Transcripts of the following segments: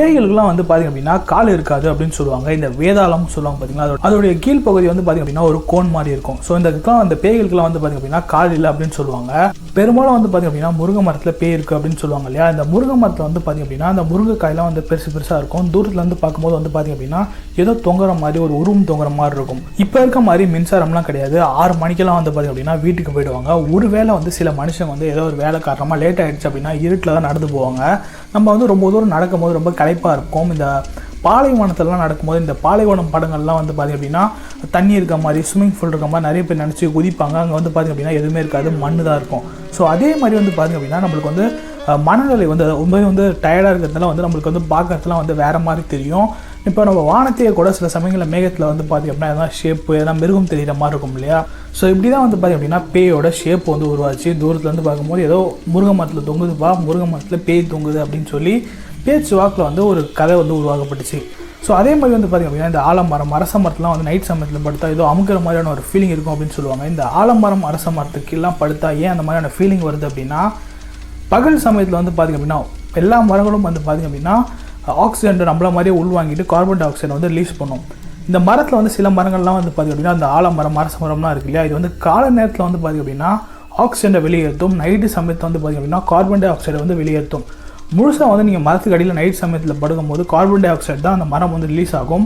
பேய்களுக்குலாம் வந்து பார்த்திங்க அப்படின்னா கால் இருக்காது அப்படின்னு சொல்லுவாங்க. இந்த வேதாளம் சொல்லுவாங்க பார்த்தீங்களா, அதோடைய கீழ்ப்பகுதி வந்து பார்த்திங்க அப்படின்னா ஒரு கோன் மாதிரி இருக்கும். ஸோ அந்த பேய்களுக்குலாம் வந்து பார்த்திங்க அப்படின்னா கால் இல்லை அப்படின்னு சொல்லுவாங்க. பெரும்பாலும் வந்து பார்த்திங்க அப்படின்னா முருங்கை மரத்தில் பேய் இருக்குது அப்படின்னு சொல்லுவாங்க இல்லையா. இந்த முருங்கை மரத்தில் வந்து பார்த்திங்க அப்படின்னா அந்த முருங்கைக்காயெல்லாம் வந்து பெருசாக இருக்கும். தூரத்தில் வந்து பார்க்கும்போது வந்து பார்த்திங்க அப்படின்னா ஏதோ தொங்குற மாதிரி ஒரு உருவம் தொங்குற மாதிரி இருக்கும். இப்போ இருக்க மாதிரி மின்சாரம்லாம் கிடையாது. 6 மணிக்கெல்லாம் வந்து பார்த்திங்க அப்படின்னா வீட்டுக்கு போயிடுவாங்க. ஒருவேளை வந்து சில மனுஷங்க வந்து ஏதோ ஒரு வேலை காரணமாக லேட் ஆகிடுச்சு அப்படின்னா இருட்டில் தான் நடந்து போவாங்க. நம்ம வந்து ரொம்ப தூரம் நடக்கும்போது ரொம்ப களைப்பாக இருக்கும். இந்த பாலைவனத்திலலாம் நடக்கும்போது இந்த பாலைவனம் படங்கள்லாம் வந்து பார்த்திங்க அப்படின்னா தண்ணி இருக்க மாதிரி ஸ்விம்மிங் பூல் இருக்க மாதிரி நிறைய பேர் நினச்சி குதிப்பாங்க. அங்கே வந்து பார்த்திங்க அப்படின்னா எதுவுமே இருக்காது, மண்ணு தான் இருக்கும். ஸோ அதே மாதிரி வந்து பார்த்திங்க அப்படின்னா நம்மளுக்கு வந்து மனநிலை வந்து ரொம்பவே வந்து டயர்டாக இருக்கிறதுனால வந்து நம்மளுக்கு வந்து பார்க்கறதுலாம் வந்து வேறு மாதிரி தெரியும். இப்போ நம்ம வானத்தையே கூட சில சமயங்களில் மேகத்தில் வந்து பார்த்திங்க அப்படின்னா எதனா ஷேப்பு எதனா மிருகம் தெரிகிற மாதிரி இருக்கும் இல்லையா. ஸோ இப்படி தான் வந்து பார்த்திங்க அப்படின்னா பேயோட ஷேப் வந்து உருவாச்சு. தூரத்தில் வந்து பார்க்கும்போது ஏதோ முருங்கை மரத்தில் தொங்குதுப்பா, முருங்கை மரத்தில் பேய் தொங்குது அப்படின்னு சொல்லி பேச்சு வாக்கில் வந்து ஒரு கதை வந்து உருவாக்கப்பட்டுச்சு. ஸோ அதே மாதிரி வந்து பார்த்திங்க அப்படின்னா இந்த ஆலமரம் அரச மரத்துலாம் வந்து நைட் சமயத்தில் படுத்தா ஏதோ அமுக்கிற மாதிரியான ஒரு ஃபீலிங் இருக்கும் அப்படின்னு சொல்லுவாங்க. இந்த ஆலமரம் அரச மரத்துக்கெல்லாம் படுத்தா ஏன் அந்த மாதிரியான ஃபீலிங் வருது அப்படின்னா, பகல் சமயத்தில் வந்து பார்த்திங்க அப்படின்னா எல்லா மரங்களும் வந்து பார்த்திங்க அப்படின்னா ஆக்சிஜன் நம்மள மாதிரியே உள்வாங்கிட்டு கார்பன் டை ஆக்சைடை வந்து ரிலீஸ் பண்ணும். இந்த மரத்தில் வந்து சில மரங்கள்லாம் வந்து பார்த்திங்க அப்படின்னா அந்த ஆலமரம் அரச மரம்லாம் இருக்கு இல்லையா, இது வந்து கால நேரத்தில் வந்து பார்த்திங்க அப்படின்னா ஆக்சிஜனை வெளியேற்றும். நைட்டு சமயத்தில் வந்து பார்த்திங்க அப்படின்னா கார்பன் டை ஆக்சைடை வந்து வெளியேற்றும். முழுசாக வந்து நீங்கள் மரத்துக்கு அடியில் நைட் சமயத்தில் படுக்கும்போது கார்பன் டை ஆக்சைடு தான் அந்த மரம் வந்து ரிலீஸ் ஆகும்.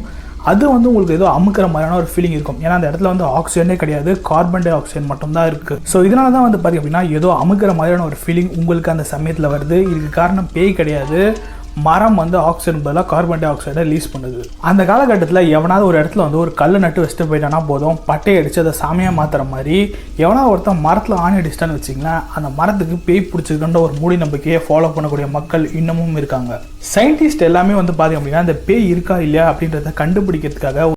அது வந்து உங்களுக்கு ஏதோ அமுக்கிற மாதிரியான ஒரு ஃபீலிங் இருக்கும். ஏன்னா அந்த இடத்துல வந்து ஆக்சிஜனே கிடையாது, கார்பன் டை ஆக்சைடு மட்டும்தான் இருக்குது. ஸோ இதனால தான் வந்து பார்த்திங்க அப்படின்னா ஏதோ அமுக்கிற மாதிரியான ஒரு ஃபீலிங் உங்களுக்கு அந்த சமயத்தில் வருது. இதுக்கு காரணம் பேய் கிடையாது, மரம் வந்து ஆக்சிஜன் பதிலாக கார்பன் டை ஆக்சைடை ரிலீஸ் பண்ணுது. அந்த காலகட்டத்தில் எவனாவது ஒரு இடத்துல வந்து ஒரு கல் நட்டு வச்சுட்டு போயிட்டானா போதும், பட்டையை அடித்து அதை சாமியாக மாற்றுற மாதிரி எவனாவது ஒருத்தன் மரத்தில் ஆணி அடிச்சிட்டான்னு வச்சிங்களேன், அந்த மரத்துக்கு பேய் பிடிச்சிருக்கின்ற ஒரு மூடி நம்பிக்கையை ஃபாலோ பண்ணக்கூடிய மக்கள் இன்னமும் இருக்காங்க. சயின்டிஸ்ட் எல்லாமே வந்து பார்த்திங்க அப்படின்னா அந்த பேய் இருக்கா இல்லையா அப்படின்றத கண்டுபிடிக்கிறதுக்காக